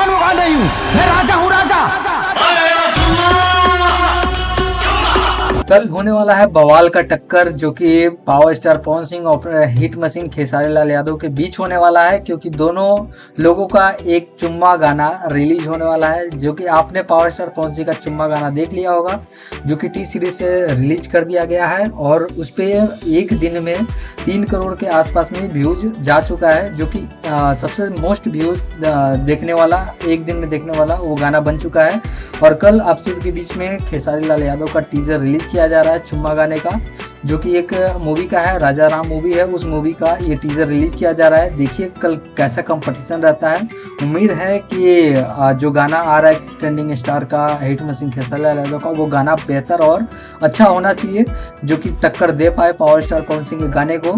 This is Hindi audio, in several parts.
कौन होगा नहीं हूँ, मैं राजा हूँ राजा। कल होने वाला है बवाल का टक्कर, जो कि पावर स्टार पवन सिंह और हिट मशीन खेसारी लाल यादव के बीच होने वाला है, क्योंकि दोनों लोगों का एक चुम्मा गाना रिलीज होने वाला है। जो कि आपने पावर स्टार पवन सिंह का चुम्मा गाना देख लिया होगा, जो कि टी सीरीज से रिलीज कर दिया गया है और उस पर एक दिन में 3 करोड़ के आसपास में व्यूज जा चुका है, जो कि सबसे मोस्ट व्यूज देखने वाला, एक दिन में देखने वाला वो गाना बन चुका है। और कल आप सबके बीच में खेसारी लाल यादव का टीजर रिलीज किया जा रहा है चुम्मा गाने का, जो कि एक मूवी का है, राजा राम मूवी है, उस मूवी का ये टीजर रिलीज किया जा रहा है। देखिए कल कैसा कंपटीशन रहता है। उम्मीद है कि जो गाना आ रहा है ट्रेंडिंग स्टार का, हिट मशीन खेसारी लाल यादव का, वो गाना बेहतर और अच्छा होना चाहिए, जो कि टक्कर दे पाए पावर स्टार पवन सिंह के गाने को।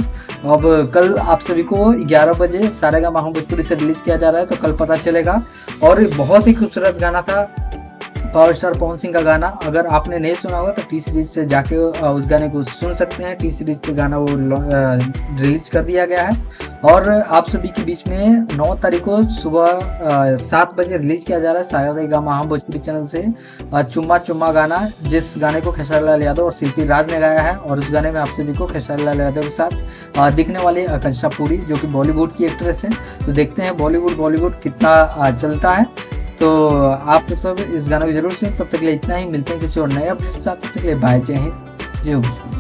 अब कल आप सभी को 11 बजे सारेगामा भोजपुरी से रिलीज किया जा रहा है, तो कल पता चलेगा। और बहुत ही खूबसूरत गाना था पावर स्टार पवन सिंह का गाना। अगर आपने नहीं सुना होगा तो टी सीरीज से जाके उस गाने को सुन सकते हैं। टी सीरीज पे गाना वो रिलीज कर दिया गया है। और आप सभी के बीच में 9 तारीख को सुबह 7 बजे रिलीज किया जा रहा है सारेगामा भोजपुरी चैनल से चुम्मा चुम्मा गाना, जिस गाने को खेसारी लाल यादव और शिल्पी राज ने गाया है। और उस गाने में आप सभी को खेसारी लाल यादव के साथ दिखने वाली आकांक्षा पुरी, जो कि बॉलीवुड की एक्ट्रेस है। तो देखते हैं बॉलीवुड कितना चलता है। तो आप सब इस गाने को जरूर सुनें। तब तक के लिए इतना ही, मिलते हैं किसी और नए अपडेट के साथ। तब तक के लिए बाय, जय हिंद, जय भोजपुरी।